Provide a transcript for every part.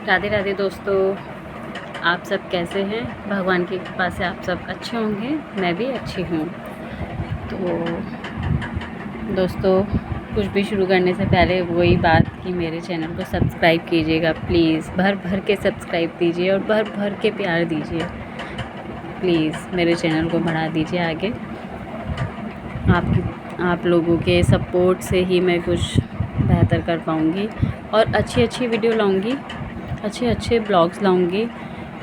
राधे राधे दोस्तों, आप सब कैसे हैं। भगवान की कृपा से आप सब अच्छे होंगे, मैं भी अच्छी हूँ। तो दोस्तों, कुछ भी शुरू करने से पहले वही बात कि मेरे चैनल को सब्सक्राइब कीजिएगा प्लीज़। भर भर के सब्सक्राइब दीजिए और भर भर के प्यार दीजिए प्लीज़। मेरे चैनल को बढ़ा दीजिए आगे। आप लोगों के सपोर्ट से ही मैं कुछ बेहतर कर पाऊँगी और अच्छी वीडियो लाऊँगी, अच्छे ब्लॉग्स लाऊँगी।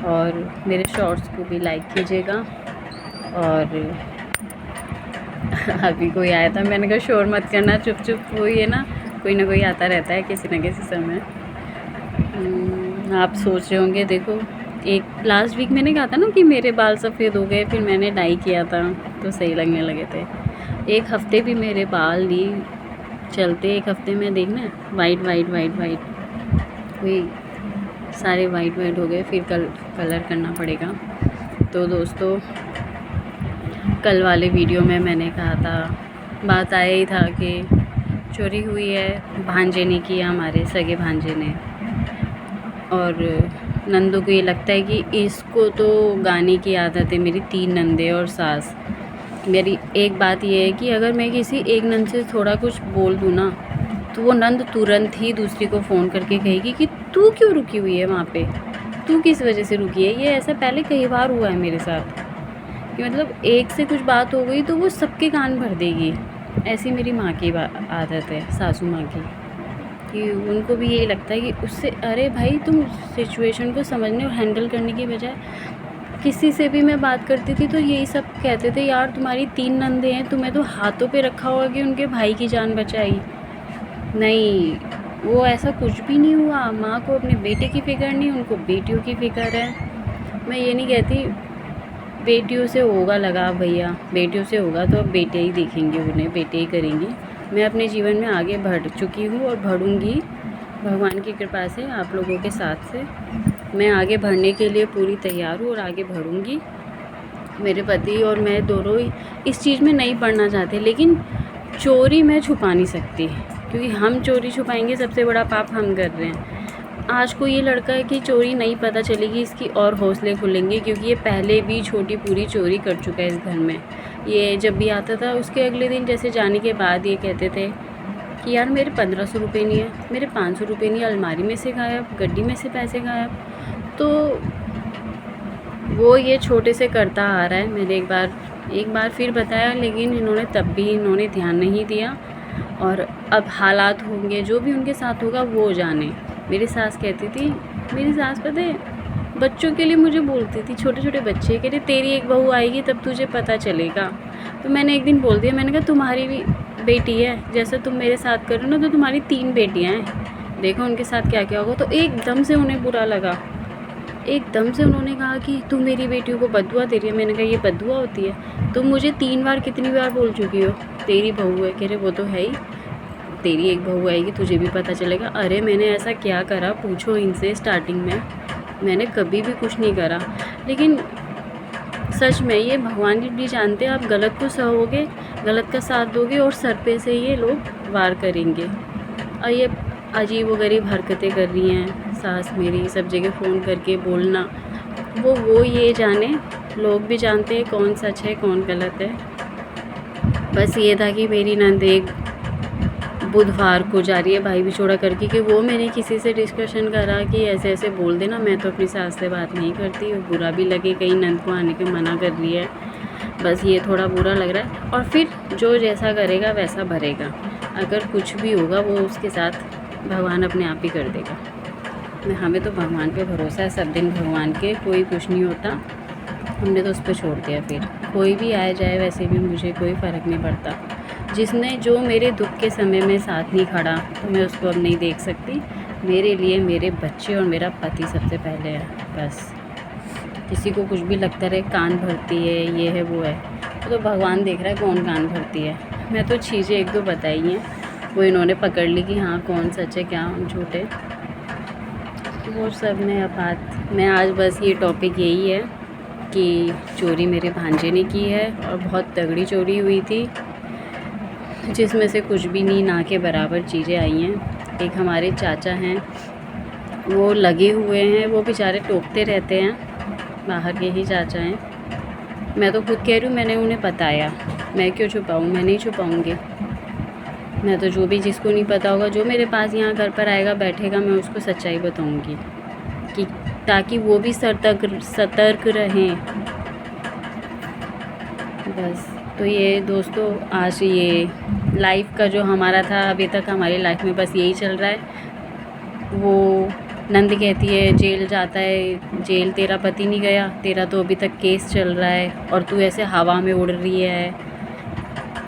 और मेरे शॉर्ट्स को भी लाइक कीजिएगा। और अभी कोई आया था, मैंने कहा शोर मत करना, चुप वही है ना, कोई ना कोई आता रहता है किसी न किसी समय। आप सोच रहे होंगे, देखो एक लास्ट वीक मैंने कहा था ना कि मेरे बाल सफ़ेद हो गए, फिर मैंने डाई किया था तो सही लगने लगे थे। एक हफ़्ते भी मेरे बाल नहीं चलते, एक हफ़्ते में देखना वाइट वही सारे वाइट हो गए, फिर कलर करना पड़ेगा। तो दोस्तों, कल वाले वीडियो में मैंने कहा था, बात आया ही था कि चोरी हुई है, भांजे ने किया, हमारे सगे भांजे ने। और नंदों को ये लगता है कि इसको तो गाने की आदत है। मेरी 3 नंदे और सास। मेरी एक बात ये है कि अगर मैं किसी एक नंद से थोड़ा कुछ बोल दूँ ना, तो वो नंद तुरंत ही दूसरी को फ़ोन करके कहेगी कि तू क्यों रुकी हुई है वहाँ पे, तू किस वजह से रुकी है। ये ऐसा पहले कई बार हुआ है मेरे साथ कि मतलब एक से कुछ बात हो गई तो वो सबके कान भर देगी। ऐसी मेरी माँ की आदत है, सासू माँ की, कि उनको भी यही लगता है कि उससे, अरे भाई तुम सिचुएशन को समझने और हैंडल करने की बजाय, किसी से भी मैं बात करती थी तो यही सब कहते थे, यार तुम्हारी 3 नंदे हैं, तुम्हें तो हाथों पे रखा होगा कि उनके भाई की जान बचाई। नहीं, वो ऐसा कुछ भी नहीं हुआ। माँ को अपने बेटे की फ़िक्र नहीं, उनको बेटियों की फ़िक्र है। मैं ये नहीं कहती बेटियों से होगा लगाव भैया, बेटियों से होगा तो अब बेटे ही देखेंगे, उन्हें बेटे ही करेंगे। मैं अपने जीवन में आगे बढ़ चुकी हूँ और बढ़ूँगी भगवान की कृपा से, आप लोगों के साथ से। मैं आगे बढ़ने के लिए पूरी तैयार हूँ और आगे बढ़ूँगी। मेरे पति और मैं दोनों ही इस चीज़ में नहीं पड़ना चाहते, लेकिन चोरी मैं छुपा नहीं सकती, क्योंकि हम चोरी छुपाएंगे सबसे बड़ा पाप हम कर रहे हैं। आज को ये लड़का है कि चोरी नहीं पता चलेगी, इसकी और हौसले खुलेंगे, क्योंकि ये पहले भी छोटी पूरी चोरी कर चुका है इस घर में। ये जब भी आता था उसके अगले दिन, जैसे जाने के बाद, ये कहते थे कि यार मेरे 1500 रुपये नहीं है, मेरे 500 रुपये नहीं, अलमारी में से गायब, गड्डी में से पैसे गायब। तो वो ये छोटे से करता आ रहा है। मैंने एक बार फिर बताया, लेकिन इन्होंने ध्यान नहीं दिया। और अब हालात होंगे, जो भी उनके साथ होगा वो जाने। मेरी सास कहती थी, मेरी सास पता है बच्चों के लिए मुझे बोलती थी, छोटे छोटे बच्चे, कह रहे तेरी एक बहू आएगी तब तुझे पता चलेगा। तो मैंने एक दिन बोल दिया, मैंने कहा तुम्हारी भी बेटी है, जैसे तुम मेरे साथ कर रहे हो ना, तो तुम्हारी 3 बेटियाँ हैं, देखो उनके साथ क्या क्या होगा। तो एकदम से उन्हें बुरा लगा, एकदम से उन्होंने कहा कि तू मेरी बेटियों को बददुआ दे रही है। मैंने कहा ये बददुआ होती है? तुम मुझे 3 बार, कितनी बार बोल चुकी हो तेरी बहू है। कह रहे वो तो है ही, तेरी एक बहू आएगी तुझे भी पता चलेगा। अरे मैंने ऐसा क्या करा, पूछो इनसे। स्टार्टिंग में मैंने कभी भी कुछ नहीं करा, लेकिन सच में ये भगवान जी भी जानते हैं, आप गलत को सहोगे, गलत का साथ दोगे और सर पे से ये लोग वार करेंगे। और ये अजीब व गरीब हरकतें कर रही हैं सास मेरी, सब जगह फ़ोन करके बोलना। वो ये जाने, लोग भी जानते हैं कौन सच है कौन गलत है। बस ये था कि मेरी नंद एक बुधवार को जा रही है भाई बिछोड़ा करके, कि वो मैंने किसी से डिस्कशन करा कि ऐसे ऐसे बोल देना, मैं तो अपनी सास से बात नहीं करती, और बुरा भी लगे कहीं नंद को आने के मना कर रही है। बस ये थोड़ा बुरा लग रहा है। और फिर जो जैसा करेगा वैसा भरेगा, अगर कुछ भी होगा वो उसके साथ भगवान अपने आप ही कर देगा। हमें तो भगवान पे भरोसा है, सब दिन भगवान के, कोई कुछ नहीं होता, हमने तो उस पर छोड़ दिया। फिर कोई भी आए जाए, वैसे भी मुझे कोई फ़र्क नहीं पड़ता। जिसने जो मेरे दुख के समय में साथ नहीं खड़ा, तो मैं उसको अब नहीं देख सकती। मेरे लिए मेरे बच्चे और मेरा पति सबसे पहले है। बस किसी को कुछ भी लगता रहे कान भरती है, ये है वो है, तो भगवान देख रहा है कौन कान भरती है। मैं तो चीज़ें 1-2 बताई हैं, वो इन्होंने पकड़ ली कि हाँ कौन सच है क्या झूठ है, वो सब में अब बात। मैं आज बस ये टॉपिक यही है कि चोरी मेरे भांजे ने की है, और बहुत तगड़ी चोरी हुई थी, जिसमें से कुछ भी नहीं, ना के बराबर चीज़ें आई हैं। एक हमारे चाचा हैं, वो लगे हुए हैं, वो बेचारे टोकते रहते हैं, बाहर के ही चाचा हैं। मैं तो खुद कह रही हूँ, मैंने उन्हें बताया, मैं क्यों छुपाऊँ, मैं नहीं छुपाऊँगी। मैं तो जो भी जिसको नहीं पता होगा, जो मेरे पास यहाँ घर पर आएगा बैठेगा, मैं उसको सच्चाई बताऊँगी कि ताकि वो भी सतर्क रहें। बस तो ये दोस्तों, आज ये लाइफ का जो हमारा था, अभी तक हमारी लाइफ में बस यही चल रहा है। वो नंद कहती है जेल जाता है, जेल तेरा पति नहीं गया, तेरा तो अभी तक केस चल रहा है और तू ऐसे हवा में उड़ रही है,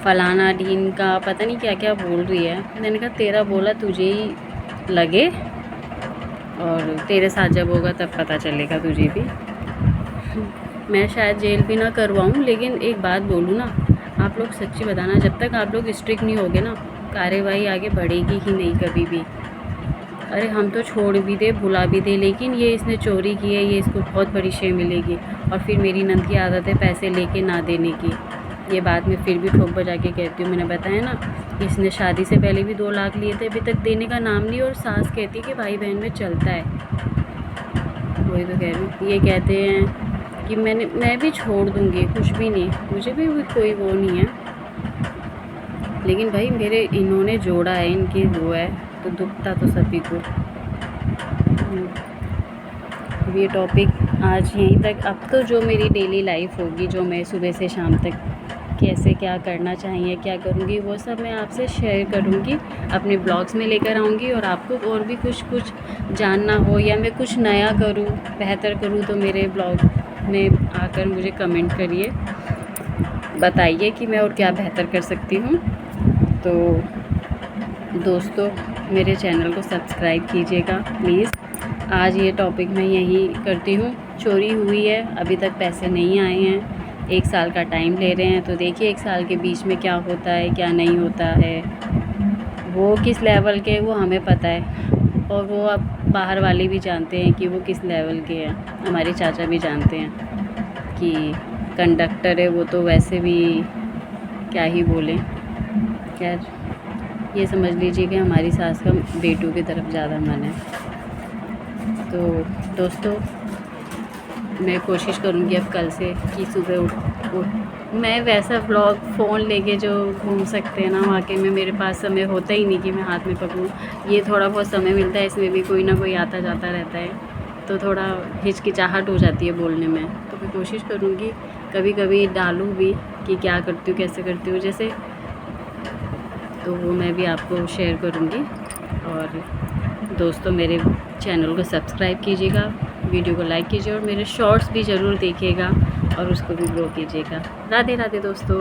फलाना ढीन का पता नहीं क्या क्या बोल रही है। मैंने कहा तेरा बोला तुझे ही लगे, और तेरे साथ जब होगा तब पता चलेगा तुझे भी। मैं शायद जेल भी ना करवाऊँ, लेकिन एक बात बोलूँ ना, आप लोग सच्ची बताना, जब तक आप लोग स्ट्रिक्ट नहीं होगे ना, कार्यवाही आगे बढ़ेगी ही नहीं कभी भी। अरे हम तो छोड़ भी दे, भुला भी दे, लेकिन ये इसने चोरी की है, ये इसको बहुत बड़ी शय मिलेगी। और फिर मेरी नंद की आदत है पैसे लेके ना देने की। ये बात मैं फिर भी ठोक बजा के कहती हूँ। मैंने बताया ना, इसने शादी से पहले भी 2 लाख लिए थे, अभी तक देने का नाम नहीं, और सास कहती है कि भाई बहन में चलता है। वही तो कह रही हूँ, ये कहते हैं कि मैं भी छोड़ दूँगी, कुछ भी नहीं, मुझे भी कोई वो नहीं है, लेकिन भाई मेरे इन्होंने जोड़ा है, इनकी वो है, तो दुखता तो सभी को। अब ये टॉपिक आज यहीं तक। अब तो जो मेरी डेली लाइफ होगी, जो मैं सुबह से शाम तक कैसे क्या करना चाहिए, क्या करूँगी, वो सब मैं आपसे शेयर करूँगी, अपने ब्लॉग्स में लेकर आऊँगी। और आपको और भी कुछ जानना हो, या मैं कुछ नया करूँ, बेहतर करूँ, तो मेरे ब्लॉग में आकर मुझे कमेंट करिए, बताइए कि मैं और क्या बेहतर कर सकती हूँ। तो दोस्तों, मेरे चैनल को सब्सक्राइब कीजिएगा प्लीज़। आज ये टॉपिक मैं यहीं करती हूँ। चोरी हुई है, अभी तक पैसे नहीं आए हैं, 1 साल का टाइम ले रहे हैं, तो देखिए 1 साल के बीच में क्या होता है क्या नहीं होता है। वो किस लेवल के, वो हमें पता है, और वो अब बाहर वाले भी जानते हैं कि वो किस लेवल के हैं। हमारे चाचा भी जानते हैं कि कंडक्टर है वो, तो वैसे भी क्या ही बोलें। खैर, ये समझ लीजिए कि हमारी सास का बेटों की तरफ ज़्यादा मन है। तो दोस्तों, मैं कोशिश करूँगी अब कल से कि सुबह उठ मैं वैसा व्लॉग फ़ोन लेके जो घूम सकते हैं ना, वाकई में मेरे पास समय होता ही नहीं कि मैं हाथ में पकड़ूँ। ये थोड़ा बहुत समय मिलता है, इसमें भी कोई ना कोई आता जाता रहता है, तो थोड़ा हिचकिचाहट हो जाती है बोलने में। तो मैं कोशिश करूँगी कभी कभी डालूँ भी कि क्या करती हूँ, कैसे करती हूँ, जैसे, तो वो मैं भी आपको शेयर करूँगी। और दोस्तों, मेरे चैनल को सब्सक्राइब कीजिएगा, वीडियो को लाइक कीजिए, और मेरे शॉर्ट्स भी ज़रूर देखिएगा और उसको भी ग्रो कीजिएगा। राधे राधे दोस्तों।